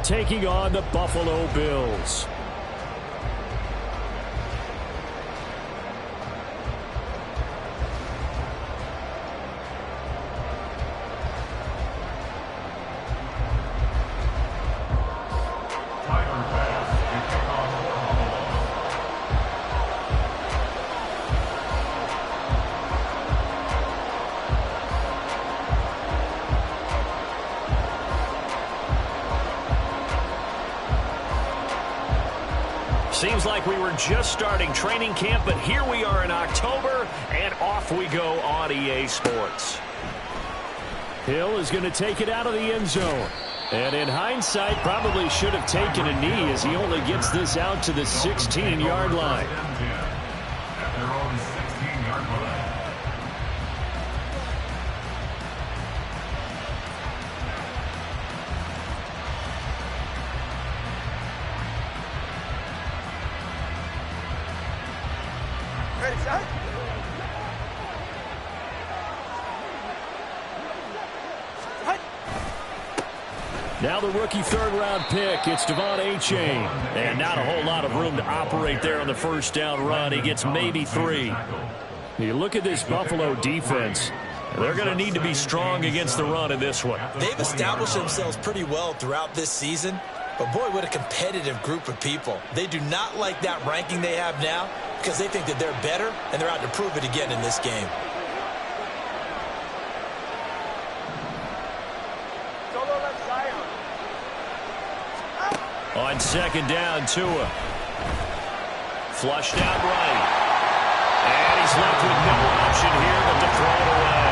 taking on the Buffalo Bills. Seems like we were just starting training camp, but here we are in October, and off we go on EA Sports. Hill is going to take it out of the end zone. And in hindsight, probably should have taken a knee as he only gets this out to the 16-yard line. Now the rookie third-round pick, it's Devon Achane. And not a whole lot of room to operate there on the first down run. He gets maybe 3. You look at this Buffalo defense. They're going to need to be strong against the run in this one. They've established themselves pretty well throughout this season. But, boy, what a competitive group of people. They do not like that ranking they have now because they think that they're better, and they're out to prove it again in this game. On second down, Tua. Flushed out right. And he's left with no option here but to throw it away.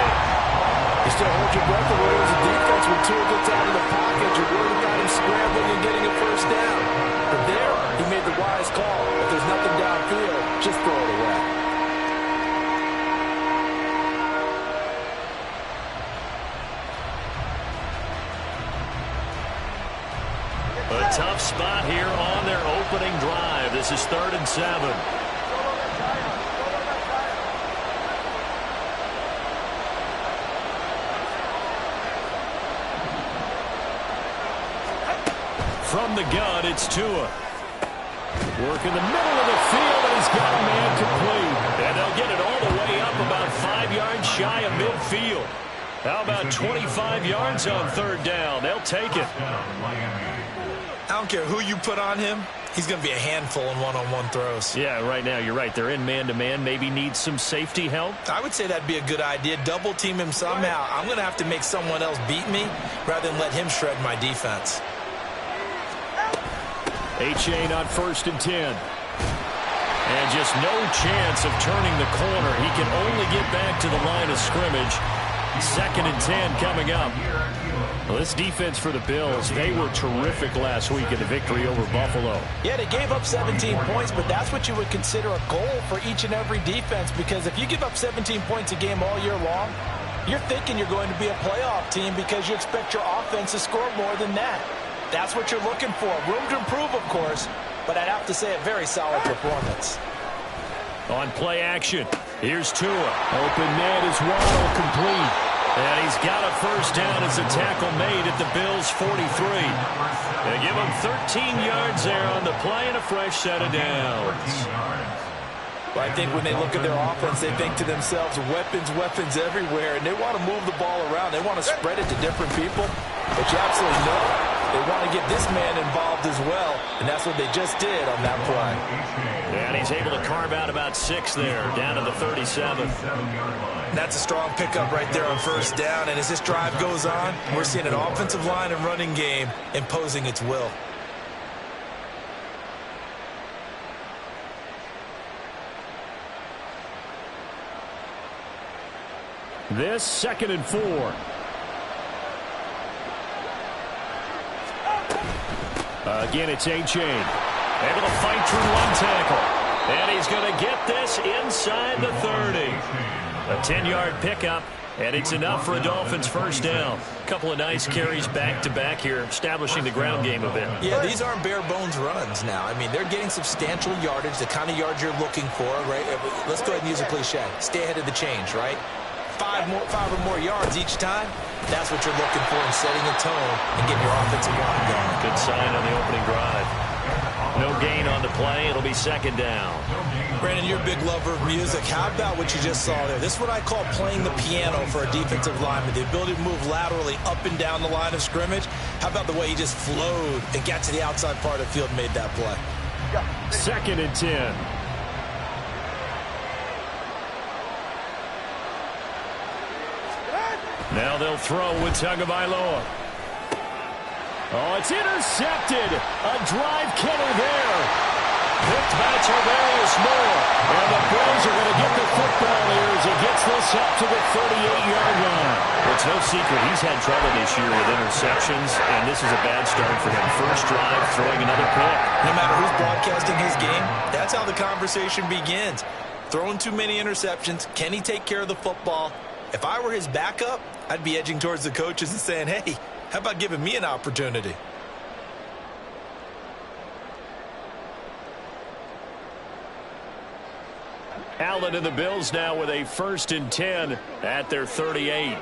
You still hold your breath the way as a defense when Tua gets out of the pocket. You're worried about him scrambling and getting a first down. But there, he made the wise call. If there's nothing downfield, just throw it away. A tough spot here on their opening drive. This is 3rd and 7. From the gun, it's Tua. Work in the middle of the field, and he's got a man complete. And they'll get it all the way up about 5 yards shy of midfield. How about 25 yards on 3rd down? They'll take it. I don't care who you put on him. He's going to be a handful in one-on-one throws. Yeah, right now, you're right. They're in man-to-man. Maybe needs some safety help. I would say that'd be a good idea. Double team him somehow. I'm going to have to make someone else beat me rather than let him shred my defense. Achane on 1st and 10. And just no chance of turning the corner. He can only get back to the line of scrimmage. 2nd and 10 coming up. Well, this defense for the Bills, they were terrific last week in the victory over Buffalo. Yeah, they gave up 17 points, but that's what you would consider a goal for each and every defense, because if you give up 17 points a game all year long, you're thinking you're going to be a playoff team because you expect your offense to score more than that. That's what you're looking for. Room to improve, of course, but I'd have to say a very solid performance. On play action, here's Tua. Open man is Waddle, complete. And he's got a first down as a tackle made at the Bills' 43. They give him 13 yards there on the play and a fresh set of downs. Well, I think when they look at their offense, they think to themselves, weapons, weapons everywhere, and they want to move the ball around. They want to spread it to different people. But you absolutely know they want to get this man involved as well, and that's what they just did on that play. And he's able to carve out about 6 there, down to the 37. That's a strong pickup right there on first down, and as this drive goes on, we're seeing an offensive line and running game imposing its will. This 2nd and 4. Again, it's Achane. Able to fight through one tackle. And he's going to get this inside the 30. A 10-yard pickup, and it's enough for a Dolphins first down. A couple of nice carries back-to-back here, establishing the ground game a bit. Yeah, these aren't bare-bones runs now. I mean, they're getting substantial yardage, the kind of yards you're looking for, right? Let's go ahead and use a cliche. Stay ahead of the change, right? Five or more yards each time. That's what you're looking for in setting a tone and getting your offensive line going. Good sign on the opening drive. No gain on the play. It'll be second down. Brandon, you're a big lover of music. How about what you just saw there? This is what I call playing the piano for a defensive lineman, the ability to move laterally up and down the line of scrimmage. How about the way he just flowed and got to the outside part of the field and made that play? Second and 10. Now they'll throw with Tagovailoa. Oh, it's intercepted. A drive killer there. Picked by Tarvarius Moore. And the Bills are going to get the football here as he gets this up to the 38-yard line. It's no secret he's had trouble this year with interceptions, and this is a bad start for him. First drive, throwing another pick. No matter who's broadcasting his game, that's how the conversation begins. Throwing too many interceptions. Can he take care of the football? If I were his backup, I'd be edging towards the coaches and saying, hey, how about giving me an opportunity? Allen and the Bills now with a 1st and 10 at their 38.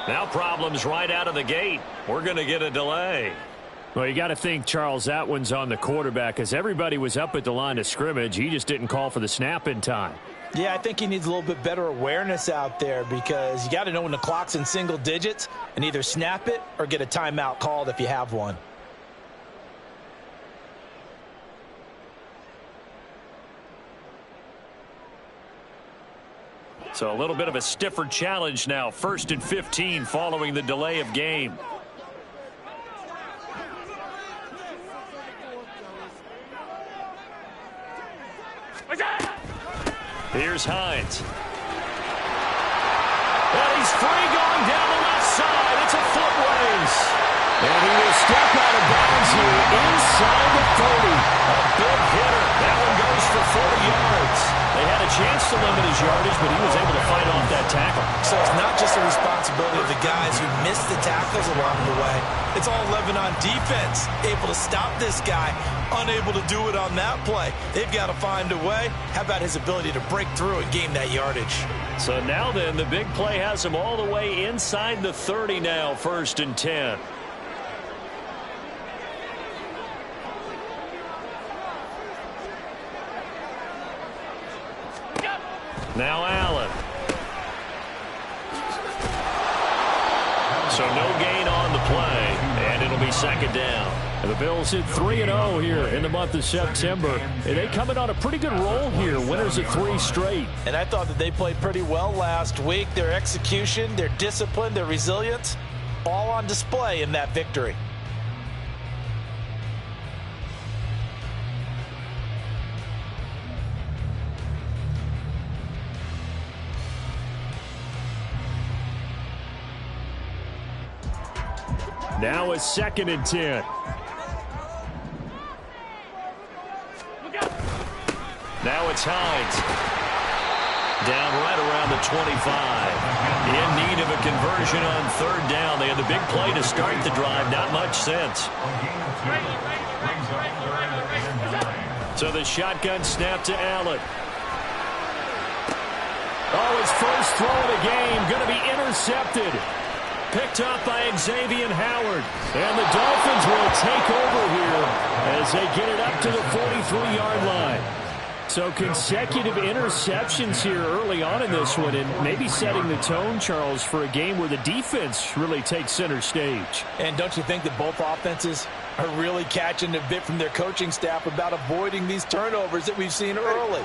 Now problems right out of the gate. We're going to get a delay. Well, you got to think, Charles, that one's on the quarterback because everybody was up at the line of scrimmage. He just didn't call for the snap in time. Yeah, I think he needs a little bit better awareness out there because you got to know when the clock's in single digits and either snap it or get a timeout called if you have one. So a little bit of a stiffer challenge now. 1st and 15 following the delay of game. Here's Hines. And he's free going down the left side. It's a foot race. And he will step out of bounds here inside the 30. A big hitter. That one goes for 40 yards. They had a chance to limit his yardage, but he was able to fight off that tackle. So it's not just the responsibility of the guys who missed the tackles along the way. It's all 11 on defense. Able to stop this guy. Unable to do it on that play. They've got to find a way. How about his ability to break through and gain that yardage? So now then, the big play has him all the way inside the 30 now, 1st and 10. Now Allen. So no gain on the play, and it'll be second down. And the Bills hit 3-0 here in the month of September. And they coming on a pretty good roll here. Winners of 3 straight. And I thought that they played pretty well last week. Their execution, their discipline, their resilience, all on display in that victory. Now it's 2nd and 10. Now it's Hines. Down right around the 25. In need of a conversion on 3rd down. They had the big play to start the drive. Not much sense. So the shotgun snap to Allen. Oh, his first throw of the game. Going to be intercepted. Picked up by Xavier Howard. And the Dolphins will take over here as they get it up to the 43-yard line. So consecutive interceptions here early on in this one, and maybe setting the tone, Charles, for a game where the defense really takes center stage. And don't you think that both offenses are really catching a bit from their coaching staff about avoiding these turnovers that we've seen early?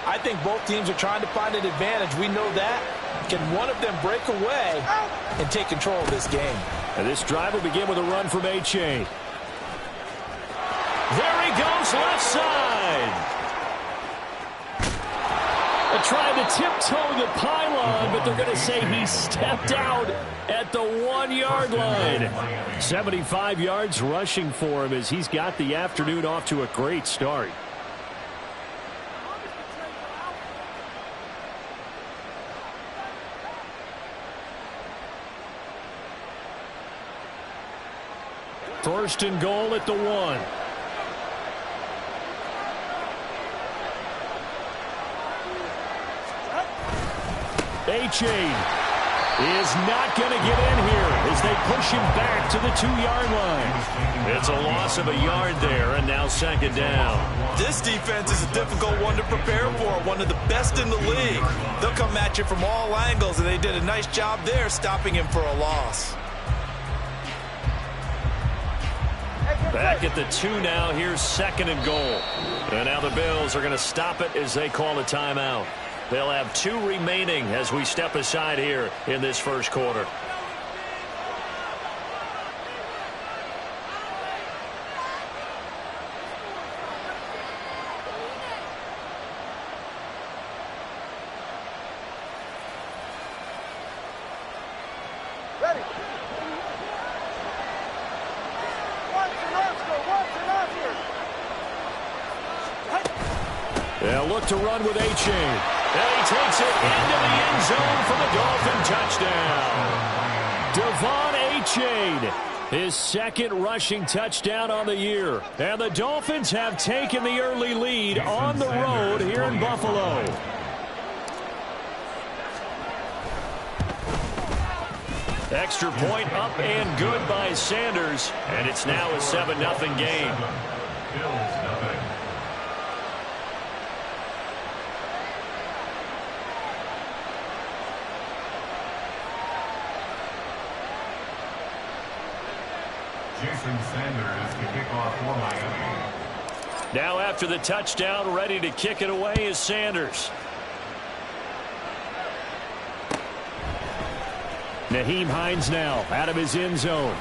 I think both teams are trying to find an advantage. We know that. Can one of them break away and take control of this game? And this drive will begin with a run from A-Chain. There he goes, left side. They're trying to tiptoe the pylon, but they're going to say he stepped out at the 1-yard line. 75 yards rushing for him as he's got the afternoon off to a great start. First and goal at the 1. A-Chain is not going to get in here as they push him back to the 2-yard line. It's a loss of a yard there, and now second down. This defense is a difficult one to prepare for, one of the best in the league. They'll come at you from all angles, and they did a nice job there stopping him for a loss. Back at the 2 now. Here's second and goal. And now the Bills are going to stop it as they call a timeout. They'll have 2 remaining as we step aside here in this first quarter. They'll look to run with A-Chain. And he takes it into the end zone for the Dolphin touchdown. Devon A-Chain, his second rushing touchdown on the year. And the Dolphins have taken the early lead on the road here in Buffalo. Extra point up and good by Sanders. And it's now a 7-0 game. Sanders to kick off for Miami. Now after the touchdown, ready to kick it away is Sanders. Nyheim Hines now out of his end zone.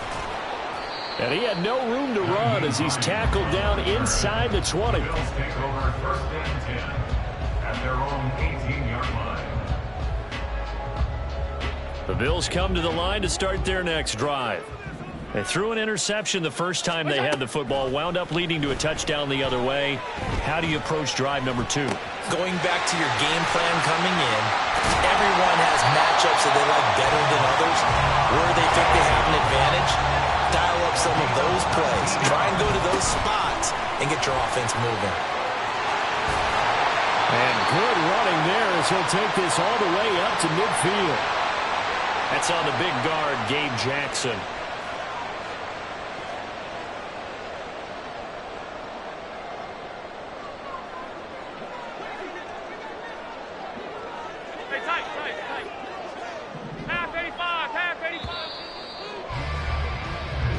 And he had no room to run as he's tackled down inside the 20. Bills take over first and 10 at their own 18-yard line. The Bills come to the line to start their next drive. They threw an interception the first time they had the football, wound up leading to a touchdown the other way. How do you approach drive number 2? Going back to your game plan coming in, everyone has matchups that they like better than others. Where they think they have an advantage, dial up some of those plays. Try and go to those spots and get your offense moving. And good running there as he'll take this all the way up to midfield. That's on the big guard, Gabe Jackson.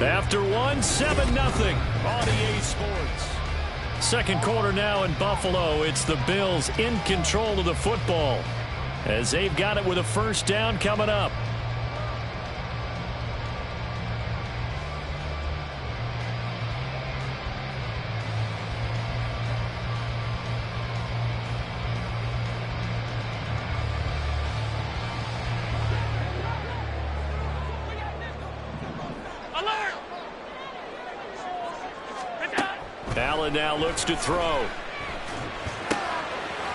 After 7-0 on EA Sports. Second quarter now in Buffalo. It's the Bills in control of the football as they've got it with a first down coming up. Allen now looks to throw.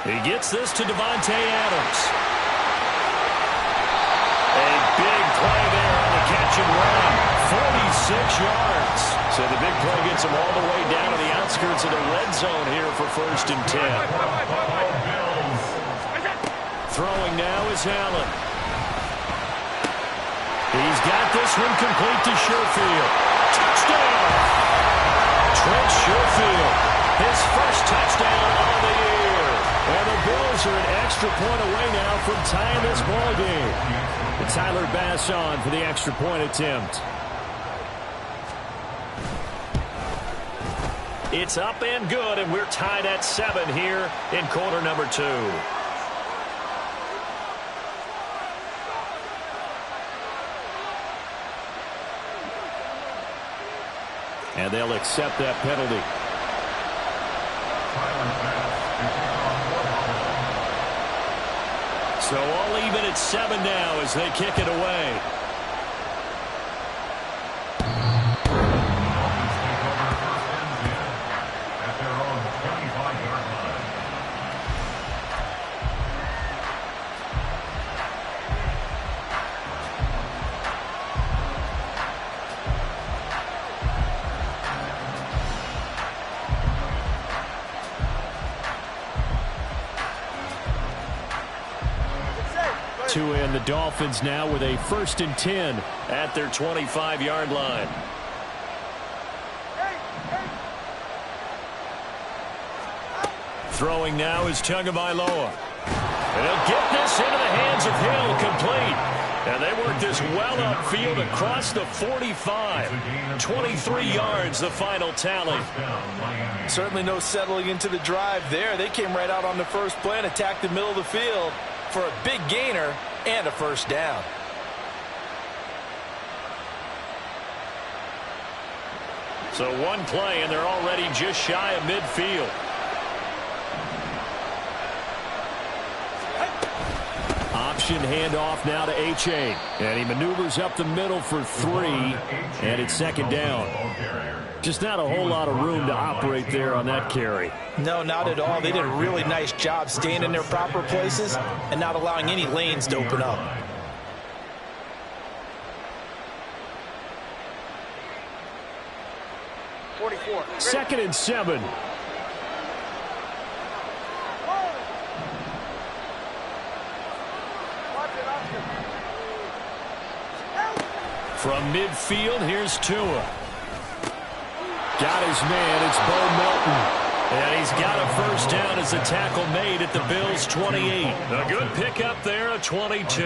He gets this to Devontae Adams. A big play there on the catch and run. 46 yards. So the big play gets him all the way down to the outskirts of the red zone here for first and 10. Throwing now is Allen. He's got this one complete to Sherfield. Touchdown! Trent Sherfield, his first touchdown of the year. And the Bills are an extra point away now from tying this ball game. And Tyler Bass on for the extra point attempt. It's up and good, and we're tied at 7 here in quarter number 2. And they'll accept that penalty. So all even at 7 now as they kick it away. At their own 25-yard line. to, and the Dolphins now with a 1st and 10 at their 25-yard line. Throwing now is Tagovailoa. And he'll get this into the hands of Hill, complete. And they work this well upfield across the 45. 23 yards, the final tally. Certainly no settling into the drive there. They came right out on the first play and attacked the middle of the field for a big gainer and a 1st down. So one play, and they're already just shy of midfield. Option handoff now to H.A. And he maneuvers up the middle for 3. And it's 2nd down. Just not a whole lot of room to operate there on that carry. No, not at all. They did a really nice job staying in their proper places and not allowing any lanes to open up. Second and 7. From midfield, here's Tua. Got his man, it's Bo Melton. And he's got a 1st down as the tackle made at the Bills' 28. A good pickup there, a 22.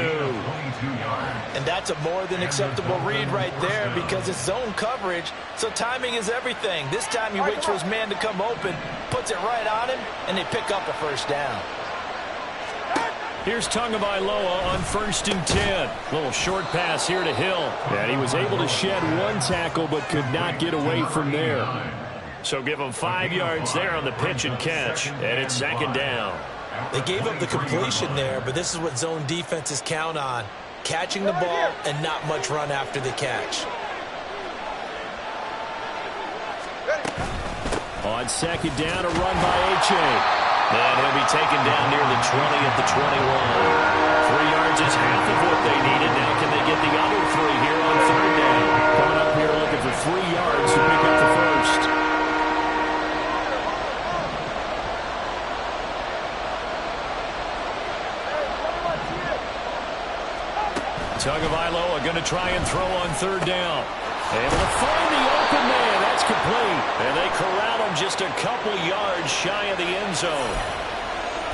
And that's a more than acceptable read right there because it's zone coverage, so timing is everything. This time he waits for his man to come open, puts it right on him, and they pick up a 1st down. Here's Tagovailoa on 1st and 10. Little short pass here to Hill. And he was able to shed 1 tackle but could not get away from there. So give him 5 yards there on the pitch and catch. And it's 2nd down. They gave up the completion there, but this is what zone defenses count on. Catching the ball and not much run after the catch. On 2nd down, a run by H.A. And he'll be taken down near the 20 at the 21. 3 yards is half of what they needed. Now can they get the other 3 here on 3rd down? Coming up here looking for 3 yards to pick up the 1st. Tagovailoa going to try and throw on 3rd down. Able to find the open man. That's complete. And they corral him just a couple yards shy of the end zone.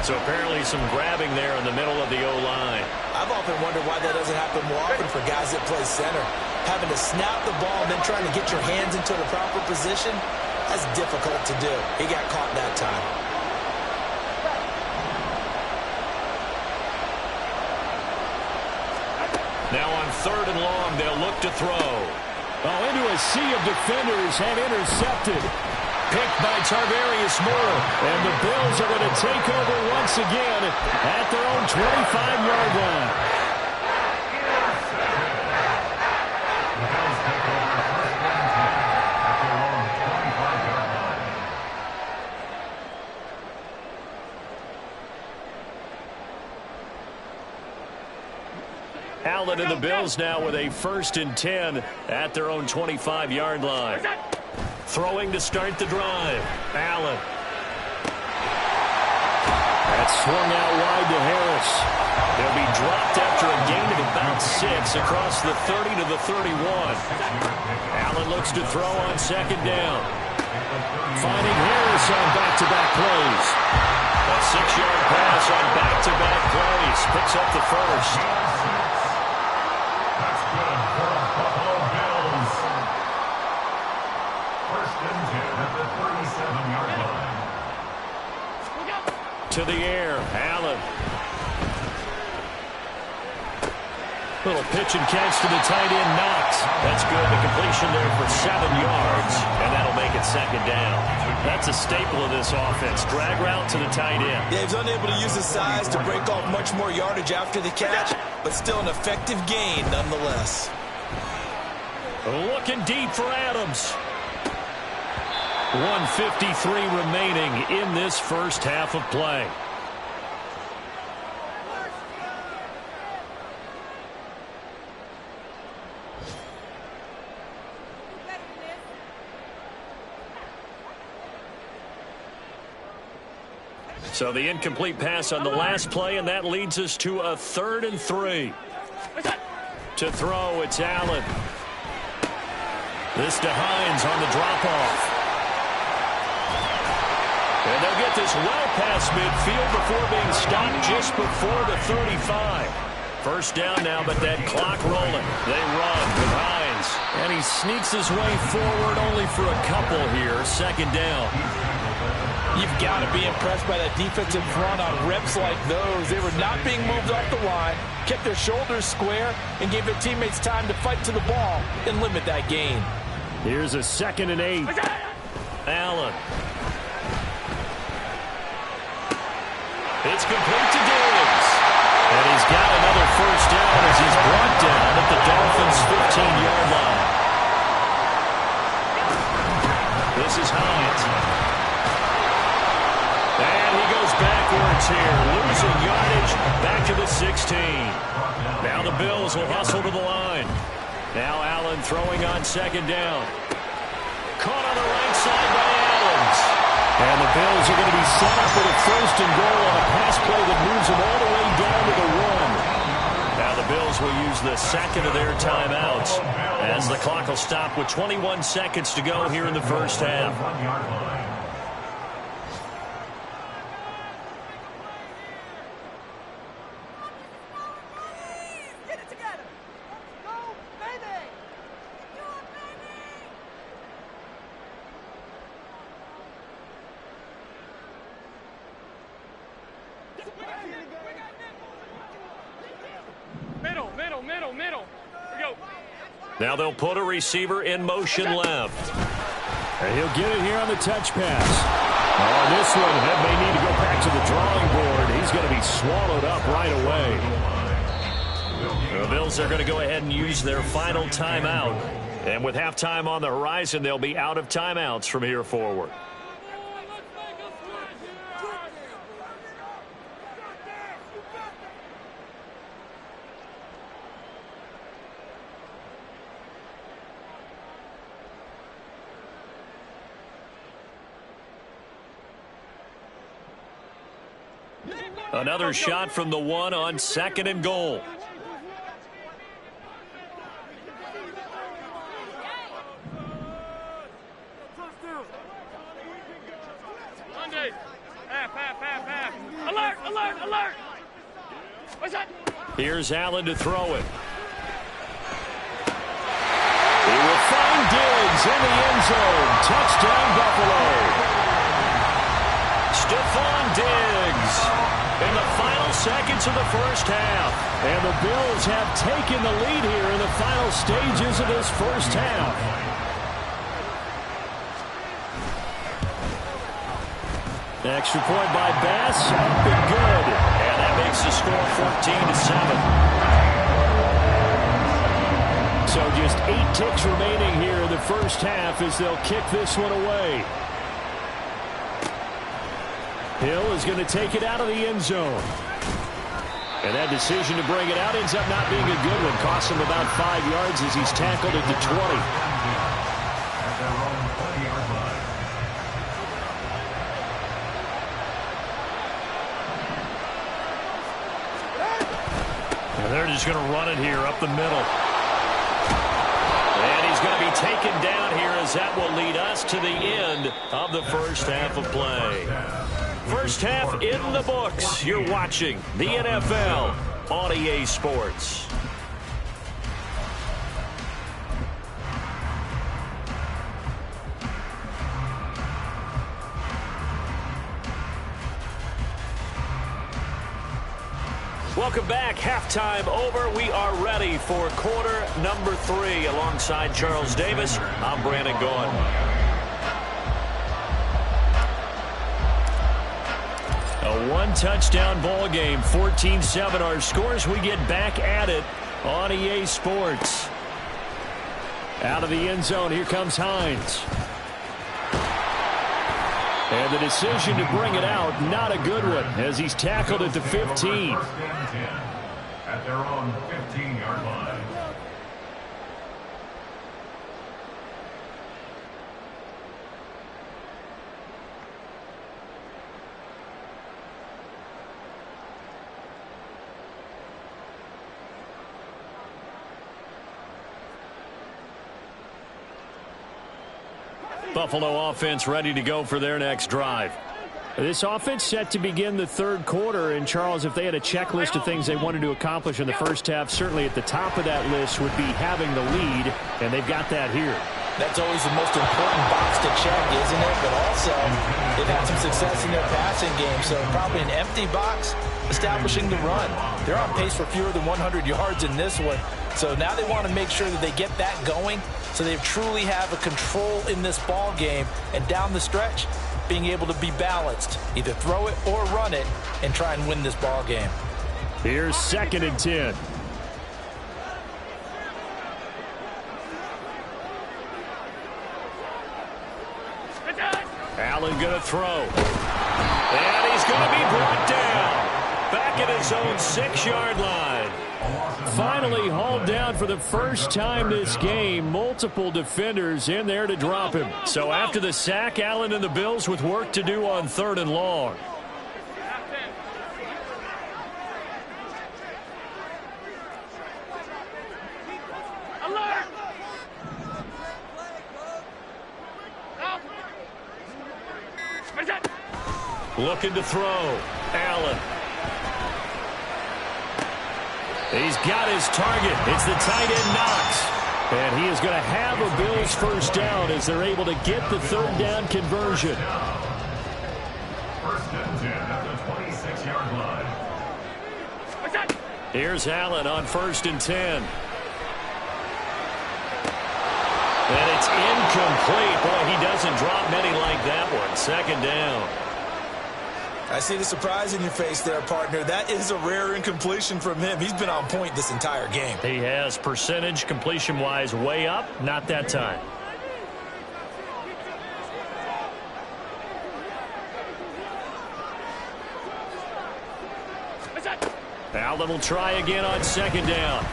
So apparently some grabbing there in the middle of the O-line. I've often wondered why that doesn't happen more often for guys that play center. Having to snap the ball and then trying to get your hands into the proper position, that's difficult to do. He got caught that time. Now on 3rd and long, they'll look to throw. Oh, into a sea of defenders and intercepted. Picked by Tarvarius Moore. And the Bills are going to take over once again at their own 25-yard line. Allen and the Bills now with a 1st and 10 at their own 25-yard line. Throwing to start the drive. Allen. That's swung out wide to Harris. They'll be dropped after a gain of about 6 across the 30 to the 31. Allen looks to throw on 2nd down. Finding Harris on back-to-back plays. A 6-yard pass on back-to-back plays. Picks up the 1st. To the air, Allen. Little pitch and catch to the tight end, Knox. That's good. The completion there for 7 yards, and that'll make it 2nd down. That's a staple of this offense. Drag route to the tight end. Yeah, he was unable to use his size to break off much more yardage after the catch, but still an effective gain nonetheless. Looking deep for Adams. 1:53 remaining in this first half of play. So the incomplete pass on the last play, and that leads us to a 3rd and 3. To throw, it's Allen. This to Hines on the drop-off. And they'll get this well past midfield before being stopped just before the 35. First down now, but that clock rolling. They run with Hines. And he sneaks his way forward only for a couple here. 2nd down. You've got to be impressed by that defensive front on reps like those. They were not being moved off the line, kept their shoulders square, and gave their teammates time to fight to the ball and limit that gain. Here's a 2nd and 8. Allen. It's complete to Diggs. And he's got another first down as he's brought down at the Dolphins' 15-yard line. This is Hines. And he goes backwards here, losing yardage back to the 16. Now the Bills will hustle to the line. Now Allen throwing on 2nd down. Caught on the right side by Adams. And the Bills are going to be set up with a 1st and goal on a pass play that moves them all the way down to the 1. Now the Bills will use the 2nd of their timeouts as the clock will stop with 21 seconds to go here in the first half. Middle. Go. Now they'll put a receiver in motion left. And he'll get it here on the touch pass. On this one, Head may need to go back to the drawing board. He's going to be swallowed up right away. The Bills are going to go ahead and use their final timeout. And with halftime on the horizon, they'll be out of timeouts from here forward. Another shot from the 1 on 2nd and goal. Alert! What's that? Here's Allen to throw it. He will find Diggs in the end zone. Touchdown, Buffalo. Stephon Diggs in the final seconds of the first half. And the Bills have taken the lead here in the final stages of this first half. Extra point by Bass, up and good. And that makes the score 14-7. So just 8 ticks remaining here in the first half as they'll kick this one away. Hill is going to take it out of the end zone. And that decision to bring it out ends up not being a good one. Costs him about 5 yards as he's tackled at the 20. And they're just going to run it here up the middle. And he's going to be taken down here as that will lead us to the end of the first half of play. First half in the books. You're watching the NFL on EA Sports. Welcome back. Halftime over. We are ready for quarter number 3. Alongside Charles Davis, I'm Brandon Gaughan. A one-touchdown ball game, 14-7 our scores. We get back at it on EA Sports. Out of the end zone, here comes Hines. And the decision to bring it out, not a good one, as he's tackled at the 15. At their own 15-yard line. Buffalo offense ready to go for their next drive. This offense set to begin the third quarter. And, Charles, if they had a checklist of things they wanted to accomplish in the first half, certainly at the top of that list would be having the lead, and they've got that here. That's always the most important box to check, isn't it? But also, they've had some success in their passing game, so probably an empty box establishing the run. They're on pace for fewer than 100 yards in this one, so now they want to make sure that they get that going so they truly have a control in this ball game, and down the stretch, being able to be balanced, either throw it or run it, and try and win this ball game. Here's 2nd and 10. Allen going to throw. And he's going to be brought down. Back at his own 6-yard line. Finally hauled down for the first time this game. Multiple defenders in there to drop him. So after the sack, Allen and the Bills with work to do on 3rd and long. Looking to throw. Allen. He's got his target. It's the tight end Knox. And he is going to have a Bills first down as they're able to get the 3rd down conversion. 1st and 10 at the 26-yard line. Here's Allen on 1st and 10. And it's incomplete. Boy, he doesn't drop many like that one. 2nd down. I see the surprise in your face there, partner. That is a rare incompletion from him. He's been on point this entire game. He has percentage completion-wise way up. Not that time. Allen will try again on 2nd down.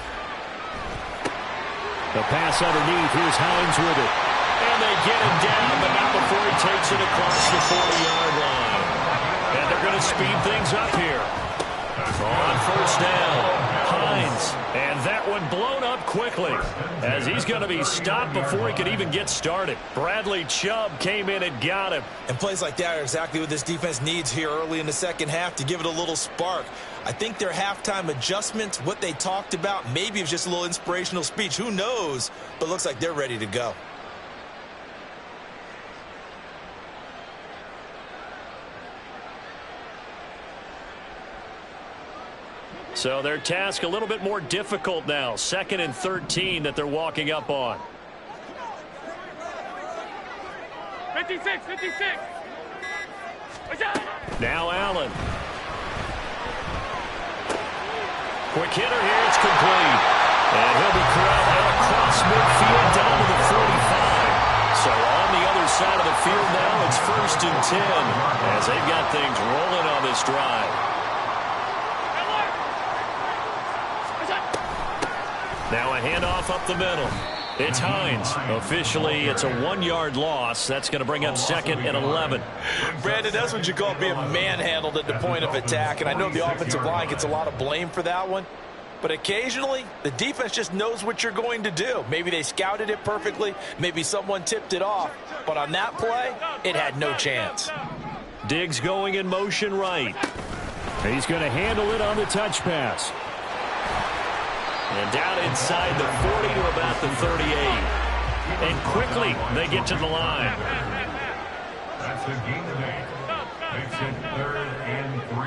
The pass underneath. Here's Hines with it. And they get him down, but not before he takes it across the 40-yard line. And they're going to speed things up here. On 1st down, Hines. And that one blown up quickly as he's going to be stopped before he could even get started. Bradley Chubb came in and got him. And plays like that are exactly what this defense needs here early in the second half to give it a little spark. I think their halftime adjustment, what they talked about, maybe it was just a little inspirational speech. Who knows? But looks like they're ready to go. So their task a little bit more difficult now. 2nd and 13 that they're walking up on. 56. Now Allen. Quick hitter here. It's complete. And he'll be corralled out across midfield down to the 45. So on the other side of the field now, it's 1st and 10 as they've got things rolling on this drive. Now a handoff up the middle. It's Hines. Officially, it's a 1-yard loss. That's going to bring up 2nd and 11. Brandon, that's what you call being manhandled at the point of attack. And I know the offensive line gets a lot of blame for that one. But occasionally, the defense just knows what you're going to do. Maybe they scouted it perfectly. Maybe someone tipped it off. But on that play, it had no chance. Diggs going in motion right. He's going to handle it on the touch pass. And down inside the 40 to about the 38. And quickly, they get to the line. That's a gain of 8. Makes it 3rd and 3.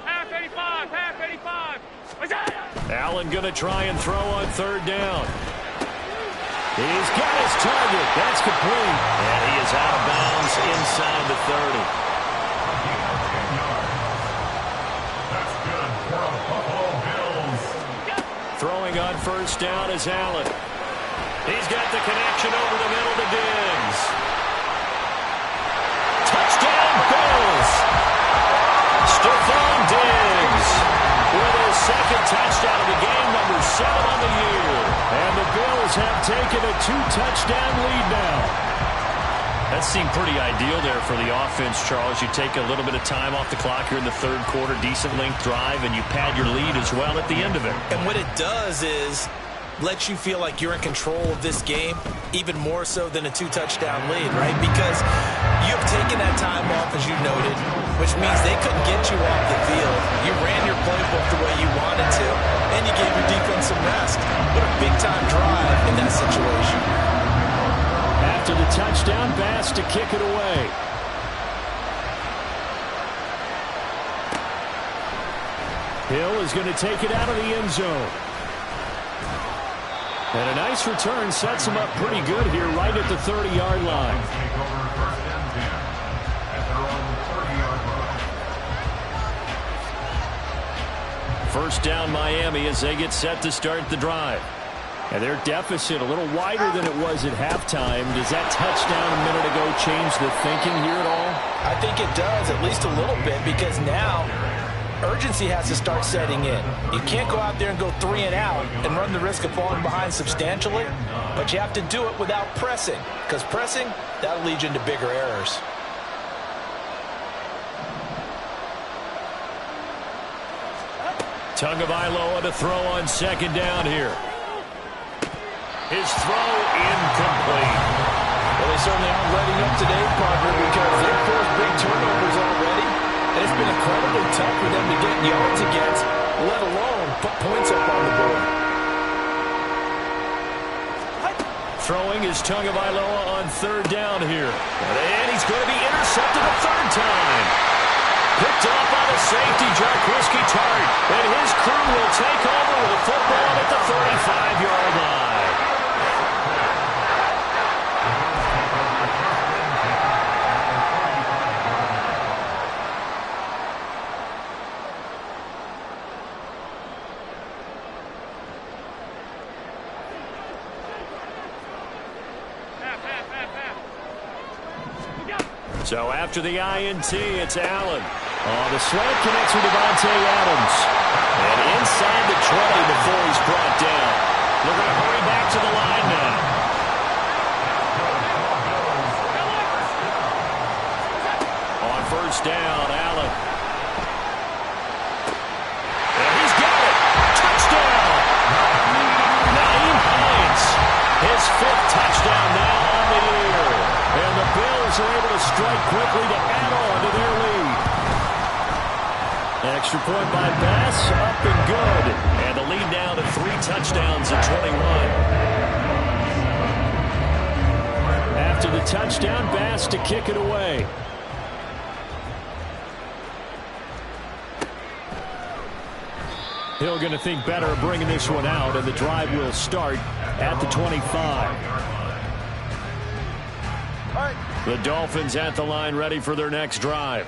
Half 85. Allen going to try and throw on 3rd down. He's got his target. That's complete. And he is out of bounds inside the 30. Throwing on 1st down is Allen. He's got the connection over the middle to Diggs. Touchdown, Bills! Stephon Diggs with his 2nd touchdown of the game, number 7 on the year. And the Bills have taken a 2-touchdown lead now. That seemed pretty ideal there for the offense, Charles. You take a little bit of time off the clock here in the 3rd quarter, decent length drive, and you pad your lead as well at the end of it. And what it does is lets you feel like you're in control of this game, even more so than a 2-touchdown lead, right? Because you have taken that time off, as you noted, which means they couldn't get you off the field. You ran your playbook the way you wanted to, and you gave your defense some rest. What a big-time drive in that situation. After the touchdown, Bass to kick it away. Hill is going to take it out of the end zone. And a nice return sets him up pretty good here right at the 30-yard line. First down Miami as they get set to start the drive. And their deficit a little wider than it was at halftime. Does that touchdown a minute ago change the thinking here at all? I think it does, at least a little bit, because now urgency has to start setting in. You can't go out there and go 3 and out and run the risk of falling behind substantially, but you have to do it without pressing, because pressing, that'll lead you into bigger errors. Tagovailoa to throw on second down here. His throw incomplete. Well, they certainly aren't letting up today, partner, because they've forced big turnovers already. And it's been incredibly tough for them to get yards against, let alone put points up on the board. Throwing is Tagovailoa on third down here. And he's going to be intercepted a third time. Picked off by the safety, Jarquiski Tart. And his crew will take over with the football at the 35-yard line. So after the INT, it's Allen. The slant connects with Devontae Adams. And inside the 20 before he's brought down. They're going to hurry back to the line now. On first down, Allen. And he's got it. Touchdown. Naeem Hines. His 5th touchdown now on the year. And the Bills are able to strike quickly to add on to their lead. Extra point by Bass, up and good. And the lead now to 3 touchdowns at 21. After the touchdown, Bass to kick it away. Hill going to think better of bringing this one out, and the drive will start at the 25. The Dolphins at the line, ready for their next drive.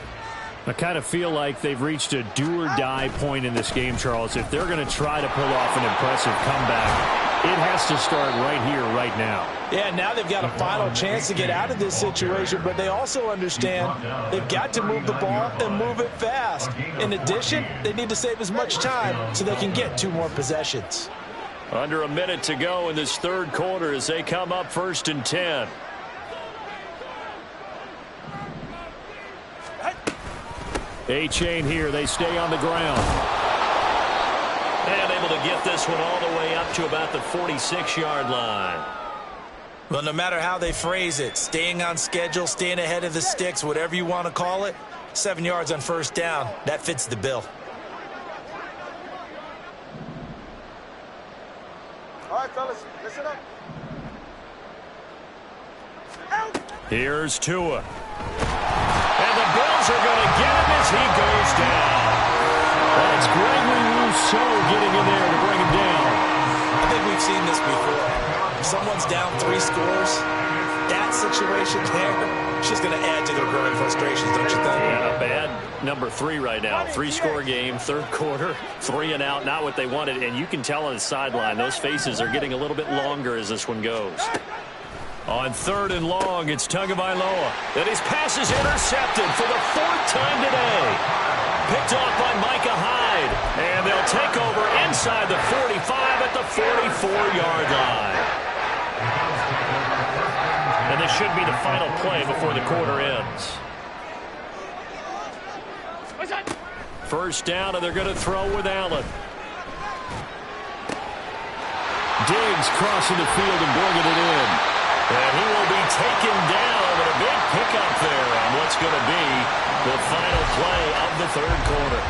I kind of feel like they've reached a do-or-die point in this game, Charles. If they're going to try to pull off an impressive comeback, it has to start right here, right now. Yeah, now they've got a final chance to get out of this situation, but they also understand they've got to move the ball and move it fast. In addition, they need to save as much time so they can get 2 more possessions. Under a minute to go in this third quarter as they come up 1st and 10. A-chain here. They stay on the ground. And able to get this one all the way up to about the 46-yard line. Well, no matter how they phrase it, staying on schedule, staying ahead of the sticks, whatever you want to call it, 7 yards on first down, that fits the bill. All right, fellas, listen up. Here's Tua. And the Bills are going to get him as he goes down. That's Gregory Rousseau getting in there to bring him down. I think we've seen this before. If someone's down 3 scores, that situation there, it's just going to add to their growing frustrations, don't you think? Yeah, bad number 3 right now. 3-score game, third quarter, 3 and out, not what they wanted. And you can tell on the sideline, those faces are getting a little bit longer as this one goes. On 3rd and long, it's Tagovailoa. And his pass is intercepted for the 4th time today. Picked off by Micah Hyde. And they'll take over inside the 45 at the 44-yard line. And this should be the final play before the quarter ends. First down, and they're going to throw with Allen. Diggs crossing the field and bringing it in. And he will be taken down with a big pickup there on what's going to be the final play of the third quarter.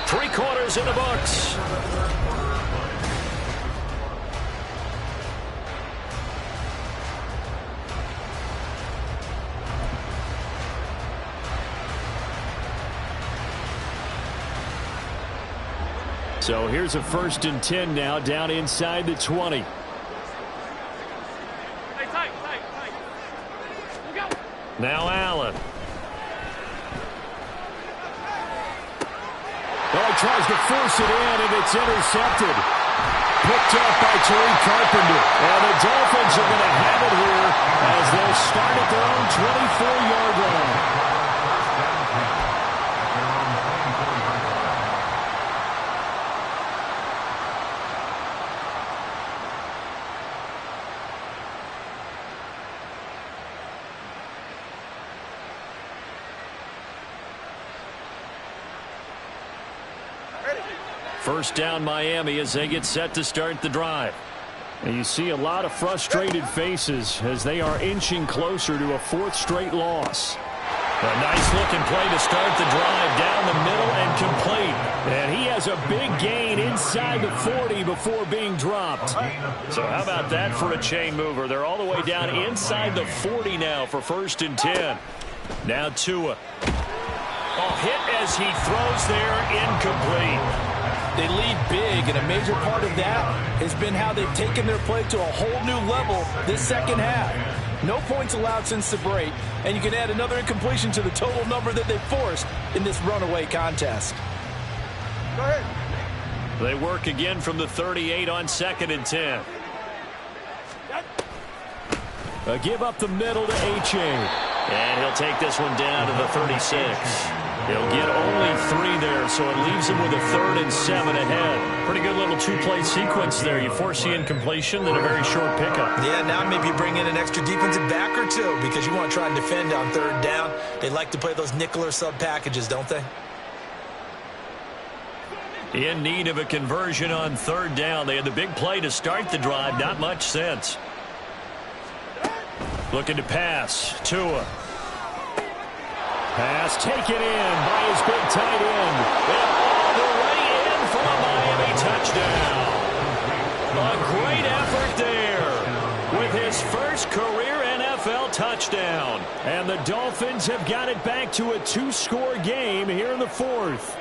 3 quarters in the books. So here's a 1st and 10 now, down inside the 20. Now Allen. Oh, he tries to force it in, and it's intercepted. Picked up by Tariq Carpenter. And the Dolphins are going to have it here as they'll start at their own 24-yard line. First down Miami as they get set to start the drive. And you see a lot of frustrated faces as they are inching closer to a 4th straight loss. A nice looking play to start the drive down the middle and complete. And he has a big gain inside the 40 before being dropped. So how about that for a chain mover? They're all the way down inside the 40 now for 1st and 10. Now Tua. Oh, hit as he throws there, incomplete. They lead big, and a major part of that has been how they've taken their play to a whole new level this second half. No points allowed since the break, and you can add another incompletion to the total number that they've forced in this runaway contest. Go ahead. They work again from the 38 on 2nd and 10. A give up the middle to H.A. And he'll take this one down to the 36. He'll get only 3 there, so it leaves him with a 3rd and 7 ahead. Pretty good little 2-play sequence there. You force the incompletion, then a very short pickup. Yeah, now maybe you bring in an extra defensive back or 2 because you want to try and defend on 3rd down. They like to play those nickel or sub packages, don't they? In need of a conversion on 3rd down. They had the big play to start the drive. Not much sense. Looking to pass. Tua. Pass taken in by his big tight end. And all the way in for a Miami touchdown. A great effort there with his first career NFL touchdown. And the Dolphins have got it back to a 2-score game here in the 4th.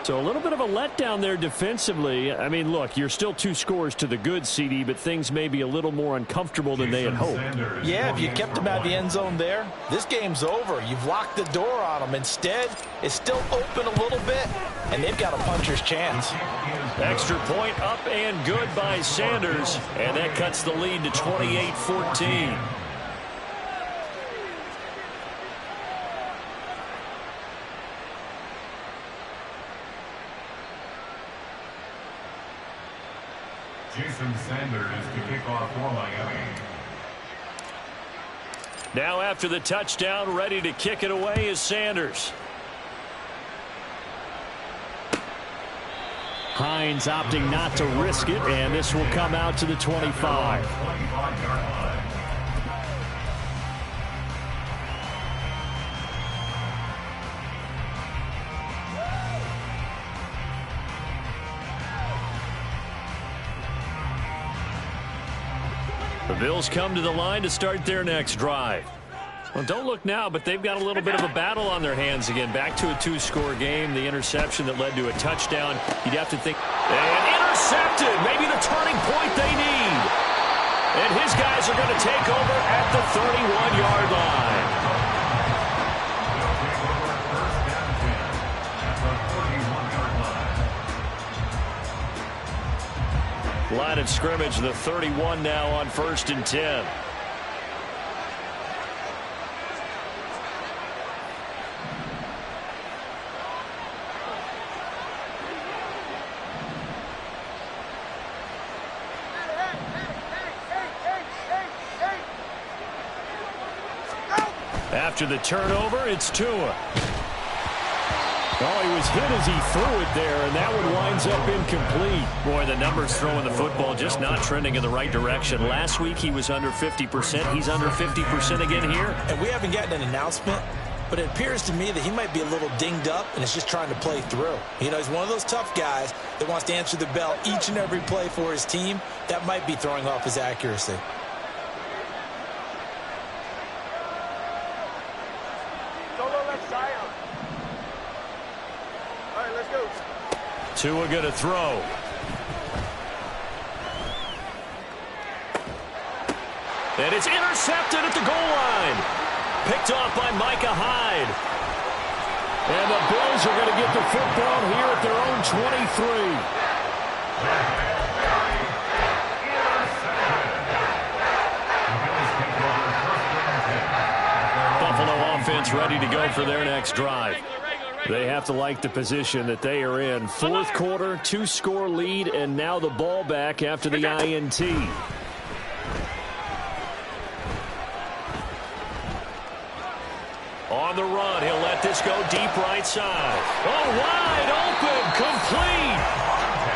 So a little bit of a letdown there defensively. I mean, look, you're still 2 scores to the good, CD, but things may be a little more uncomfortable than they had hoped. Yeah, if you kept them out of the end zone there, this game's over. You've locked the door on them. Instead, it's still open a little bit, and they've got a puncher's chance. Extra point up and good by Sanders, and that cuts the lead to 28-14. Jason Sanders to kick off for Miami. Now after the touchdown, ready to kick it away is Sanders. Hines opting not to risk it, and this will come out to the 25. The Bills come to the line to start their next drive. Well, don't look now, but they've got a little bit of a battle on their hands again. Back to a 2-score game. The interception that led to a touchdown. You'd have to think. And intercepted. Maybe the turning point they need. And his guys are going to take over at the 31-yard line. Line of scrimmage, the 31 now on 1st and 10. After the turnover, it's Tua. Oh, he was hit as he threw it there, and that one winds up incomplete. Boy, the numbers throwing the football just not trending in the right direction. Last week he was under 50%. He's under 50% again here. And we haven't gotten an announcement, but it appears to me that he might be a little dinged up and is just trying to play through. You know, he's one of those tough guys that wants to answer the bell each and every play for his team. That might be throwing off his accuracy. Tua going to throw. And it's intercepted at the goal line. Picked off by Micah Hyde. And the Bills are going to get the football here at their own 23. Buffalo offense ready to go for their next drive. They have to like the position that they are in. Fourth quarter, 2-score lead, and now the ball back after the INT. On the run, he'll let this go deep right side. Oh, wide open, complete.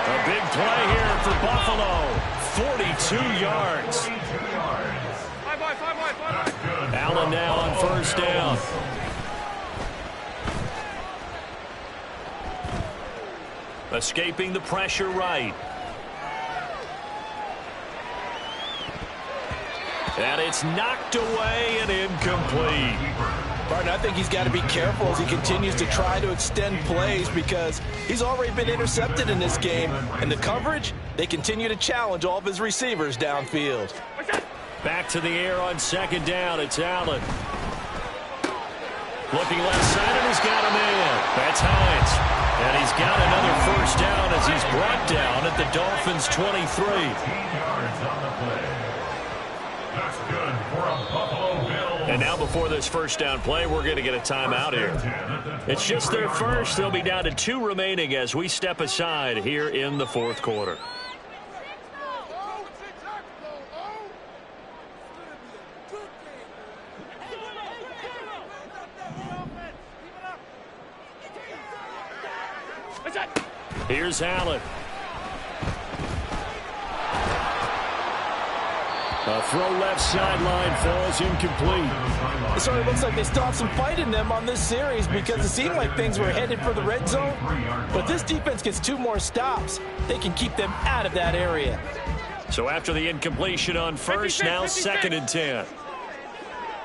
A big play here for Buffalo. 42 yards. Allen now on first down. Escaping the pressure right. And it's knocked away and incomplete. Martin, I think he's got to be careful as he continues to try to extend plays because he's already been intercepted in this game. And the coverage, they continue to challenge all of his receivers downfield. Back to the air on second down. It's Allen. Looking left side, and he's got a man. That's Hines. And he's got another first down as he's brought down at the Dolphins' 23. 18 yards on the play. That's good for a Buffalo Bills. And now before this first down play, we're going to get a timeout here. It's just their first. They'll be down to 2 remaining as we step aside here in the fourth quarter. Here's Allen. A throw left sideline falls incomplete. It sort of looks like they stopped some fight in them on this series because it seemed like things were headed for the red zone. But this defense gets 2 more stops. They can keep them out of that area. So after the incompletion on first, now 2nd and 10.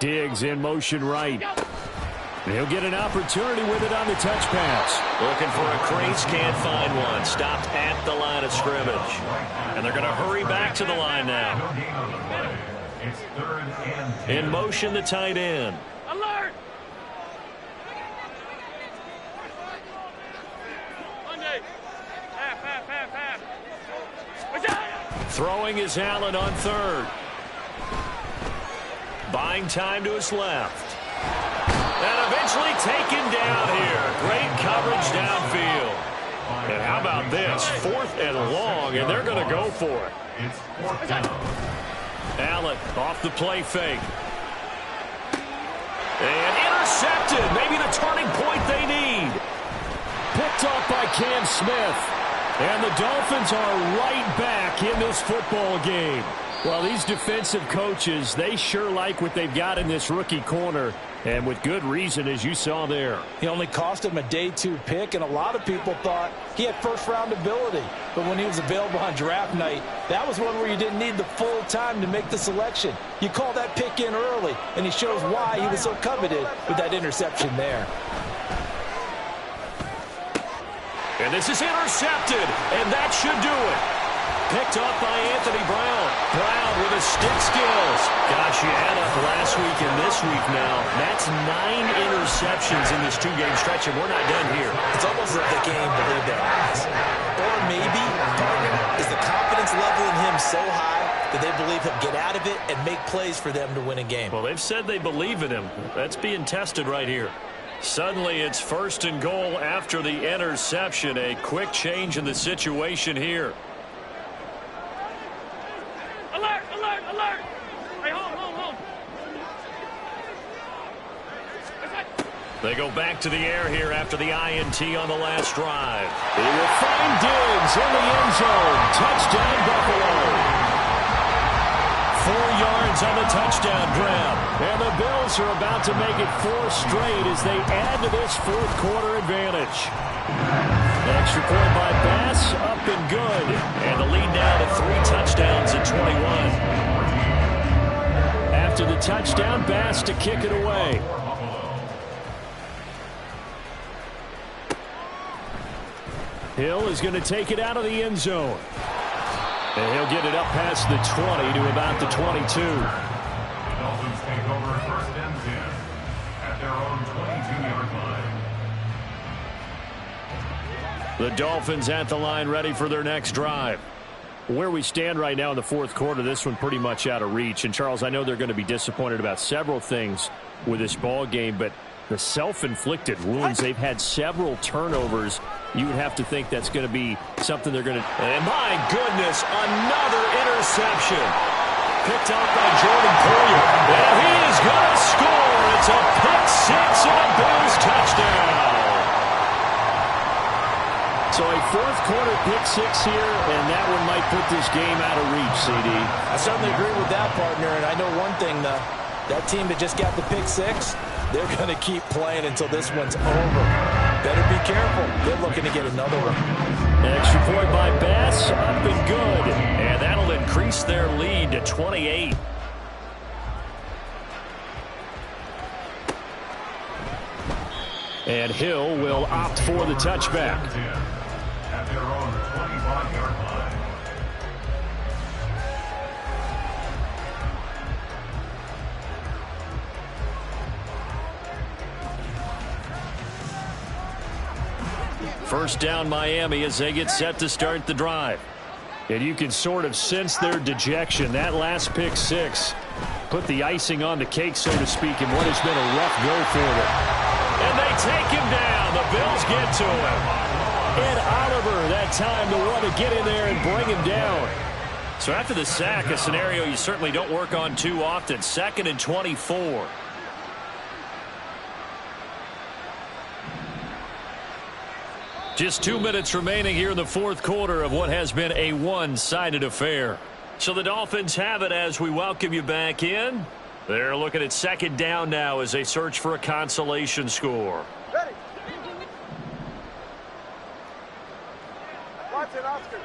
Diggs in motion right. He'll get an opportunity with it on the touch pass. Looking for a crease, can't find one. Stopped at the line of scrimmage. And they're going to hurry back to the line now. It's 3rd and 10. In motion, the tight end. Alert! Monday. Half. Throwing is Allen on 3rd. Buying time to his left. And eventually taken down here. Great coverage downfield. And how about this? 4th and long, and they're going to go for it. It's 4th down. Allen off the play fake. And intercepted. Maybe the turning point they need. Picked off by Cam Smith. And the Dolphins are right back in this football game. Well, these defensive coaches, they sure like what they've got in this rookie corner. And with good reason, as you saw there. He only cost him a day 2 pick, and a lot of people thought he had first-round ability. But when he was available on draft night, that was one where you didn't need the full time to make the selection. You call that pick in early, and he shows why he was so coveted with that interception there. And this is intercepted, and that should do it. Picked off by Anthony Brown. Brown with his stick skills. Gosh, you add up last week and this week now. That's 9 interceptions in this 2-game stretch, and we're not done here. It's almost like the game believed their eyes. Or maybe, partner, is the confidence level in him so high that they believe he'll get out of it and make plays for them to win a game. Well, they've said they believe in him. That's being tested right here. Suddenly, it's 1st and goal after the interception. A quick change in the situation here. Alert! Hey, hold. They go back to the air here after the INT on the last drive. He will find Diggs in the end zone. Touchdown, Buffalo. 4 yards on the touchdown grab. And the Bills are about to make it 4 straight as they add to this fourth quarter advantage. Extra point by Bass, up and good. And the lead now to 3 touchdowns at 21. After the touchdown, Bass to kick it away. Hill is going to take it out of the end zone. And he'll get it up past the 20 to about the 22. The Dolphins take over first and 10 at their own 22-yard line. The Dolphins at the line, ready for their next drive. Where we stand right now in the fourth quarter, this one pretty much out of reach. And, Charles, I know they're going to be disappointed about several things with this ball game, but the self-inflicted wounds, they've had several turnovers. You would have to think that's going to be something they're going to... And my goodness, another interception. Picked out by Jordan Poyer. And he is going to score. It's a pick six and a Bills touchdown. So a fourth quarter pick six here, and that one might put this game out of reach, CD. I certainly agree with that, partner. And I know one thing, though. That team that just got the pick six, they're going to keep playing until this one's over. Better be careful. They're looking to get another one. Extra point by Bass, up and good. And that'll increase their lead to 28. And Hill will opt for the touchback. At their own 25-yard line. First down Miami as they get set to start the drive. And you can sort of sense their dejection. That last pick six put the icing on the cake, so to speak, in what has been a rough go for them. And they take him down. The Bills get to him. Ed Oliver, that time the one to get in there and bring him down. So after the sack, a scenario you certainly don't work on too often. 2nd and 24. Just 2 minutes remaining here in the fourth quarter of what has been a one-sided affair. So the Dolphins have it as we welcome you back in. They're looking at second down now as they search for a consolation score. Ready. Watson, Oscar.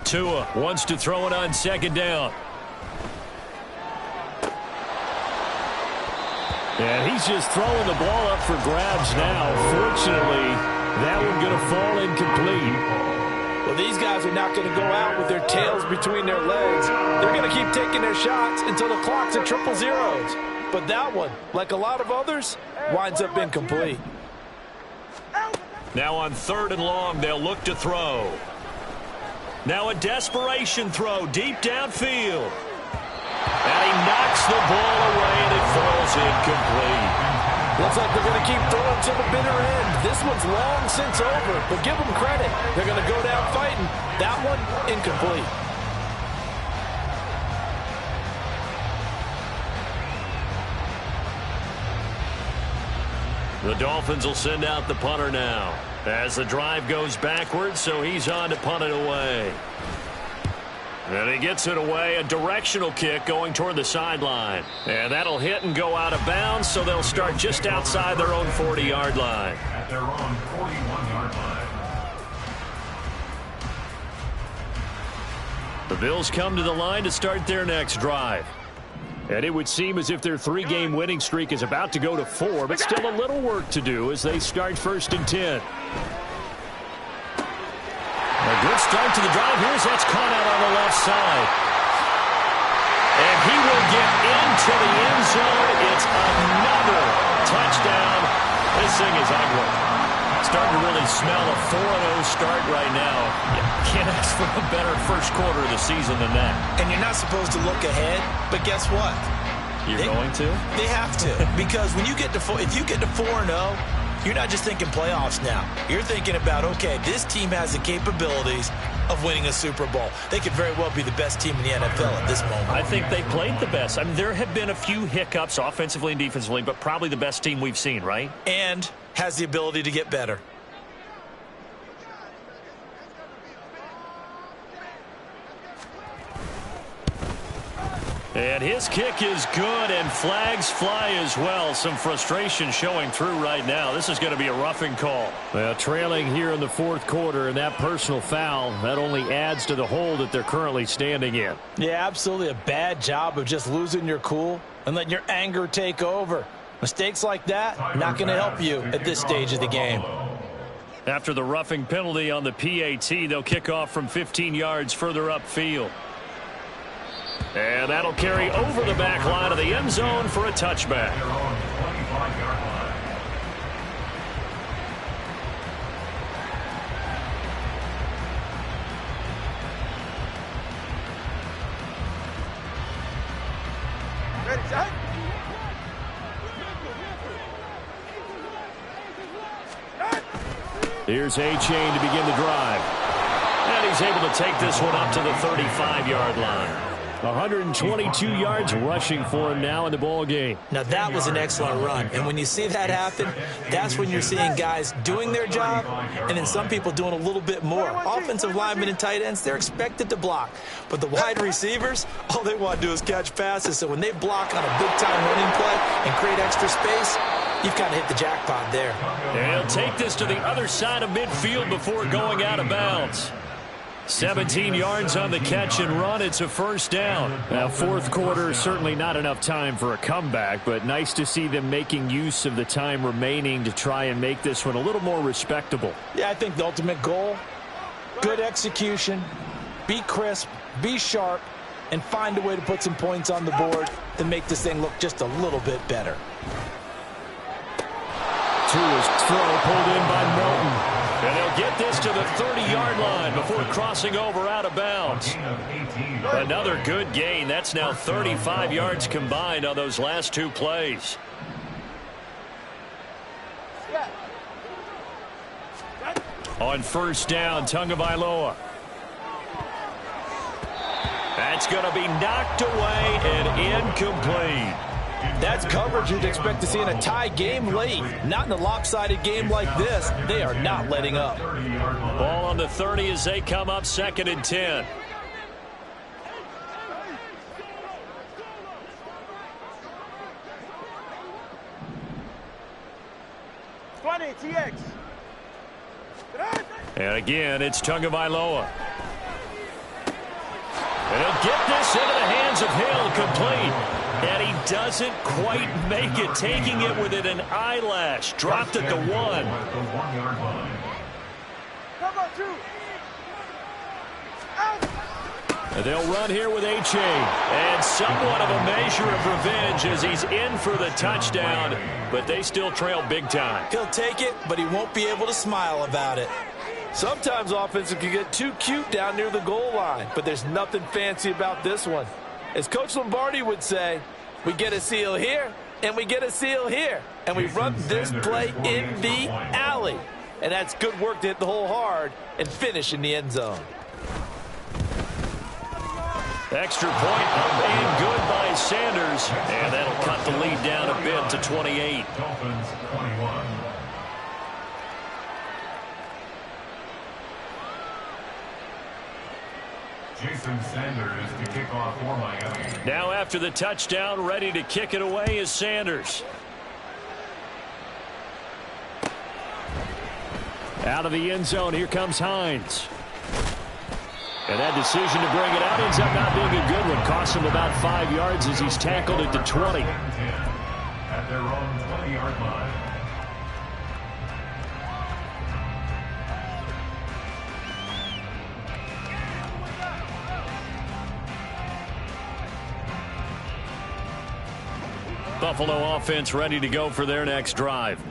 Tua wants to throw it on second down. And he's just throwing the ball up for grabs now. Fortunately, that one going to fall incomplete. Well, these guys are not going to go out with their tails between their legs. They're going to keep taking their shots until the clock's at triple zeros. But that one, like a lot of others, winds up incomplete. Now on 3rd and long, they'll look to throw. Now a desperation throw deep downfield. And he knocks the ball away, and it falls incomplete. Looks like they're going to keep throwing to the bitter end. This one's long since over, but give them credit. They're going to go down fighting. That one, incomplete. The Dolphins will send out the punter now as the drive goes backwards, so he's on to punt it away. And he gets it away, a directional kick going toward the sideline. And that'll hit and go out of bounds, so they'll start just outside their own 40-yard line. At their own 41-yard line. The Bills come to the line to start their next drive. And it would seem as if their 3-game winning streak is about to go to 4, but still a little work to do as they start 1st and 10. A good start to the drive. Here's that's caught out on the left side. And he will get into the end zone. It's another touchdown. This thing is ugly. Starting to really smell a 4-0 start right now. You can't ask for a better first quarter of the season than that. And you're not supposed to look ahead, but guess what? You're going to? They have to. Because when you get to if you get to 4-0, you're not just thinking playoffs now. You're thinking about, okay, this team has the capabilities of winning a Super Bowl. They could very well be the best team in the NFL at this moment. I think they played the best. I mean, there have been a few hiccups offensively and defensively, but probably the best team we've seen, right? And has the ability to get better. And his kick is good, and flags fly as well. Some frustration showing through right now. This is going to be a roughing call. Well, trailing here in the fourth quarter, and that personal foul, that only adds to the hole that they're currently standing in. Yeah, absolutely a bad job of just losing your cool and letting your anger take over. Mistakes like that, not going to help you at this stage of the game. After the roughing penalty on the PAT, they'll kick off from 15 yards further upfield. And that'll carry over the back line of the end zone for a touchback. Ready, set. Here's A-Chain to begin the drive. And he's able to take this one up to the 35-yard line. 122 yards rushing for him now in the ball game. Now that was an excellent run, and when you see that happen, that's when you're seeing guys doing their job and then some people doing a little bit more. Offensive linemen and tight ends, they're expected to block, but the wide receivers, all they want to do is catch passes. So when they block on a big-time running play and create extra space, you've kind of hit the jackpot there. And he'll take this to the other side of midfield before going out of bounds. 17 yards on the catch and run. It's a first down. Now, fourth quarter, certainly not enough time for a comeback, but nice to see them making use of the time remaining to try and make this one a little more respectable. Yeah, I think the ultimate goal, good execution, be crisp, be sharp, and find a way to put some points on the board to make this thing look just a little bit better. To his throw, pulled in by Melton. And he'll get this to the 30-yard line before crossing over out of bounds. Another good gain. That's now 35 yards combined on those last two plays. On first down, Tagovailoa. That's going to be knocked away and incomplete. That's coverage you'd expect to see in a tie game late. Not in a lopsided game like this. They are not letting up. Ball on the 30 as they come up 2nd and 10. TX. And again, it's Tagovailoa. And he'll get this into the hands of Hill, complete. And he doesn't quite make it, taking it within an eyelash. Dropped at the 1. Come on, 2. And they'll run here with A-Chain. And somewhat of a measure of revenge as he's in for the touchdown. But they still trail big time. He'll take it, but he won't be able to smile about it. Sometimes offenses can get too cute down near the goal line, but there's nothing fancy about this one. As Coach Lombardi would say, we get a seal here, and we get a seal here, and we run this play in the alley. And that's good work to hit the hole hard and finish in the end zone. Extra point up and good by Sanders. And that'll cut the lead down a bit to 28. Dolphins 21. Jason Sanders to kick off for Miami. Now after the touchdown, ready to kick it away is Sanders. Out of the end zone, here comes Hines. And that decision to bring it out ends up not being a good one. Costs him about 5 yards as he's tackled at the 20. At their own 20-yard line. Buffalo offense ready to go for their next drive.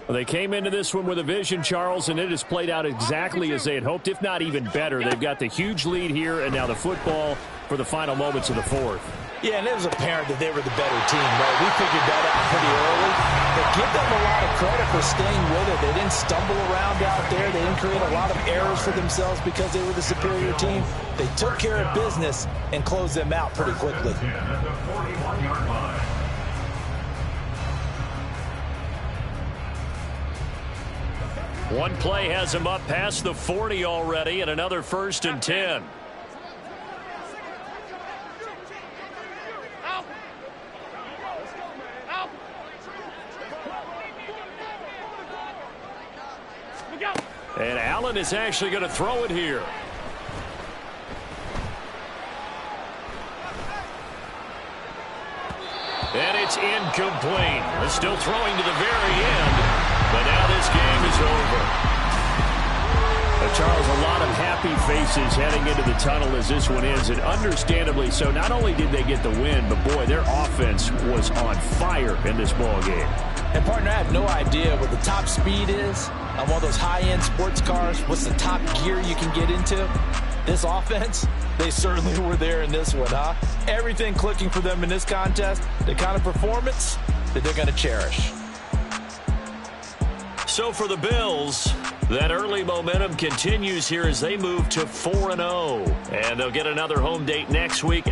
Well, they came into this one with a vision, Charles, and it has played out exactly as they had hoped, if not even better. They've got the huge lead here, and now the football for the final moments of the fourth. Yeah, and it was apparent that they were the better team, right? We figured that out pretty early. But give them a lot of credit for staying with it. They didn't stumble around out there. They didn't create a lot of errors for themselves because they were the superior team. They took care of business and closed them out pretty quickly. One play has him up past the 40 already, and another 1st and 10. And Allen is actually going to throw it here. And it's incomplete. They're still throwing to the very end, but now this game is over. Charles, a lot of happy faces heading into the tunnel as this one ends, and understandably so. Not only did they get the win, but boy, their offense was on fire in this ball game. And partner, I have no idea what the top speed is on one of those high-end sports cars. What's the top gear you can get into? This offense, they certainly were there in this one, huh? Everything clicking for them in this contest, the kind of performance that they're going to cherish. So for the Bills, that early momentum continues here as they move to 4-0. And they'll get another home date next week.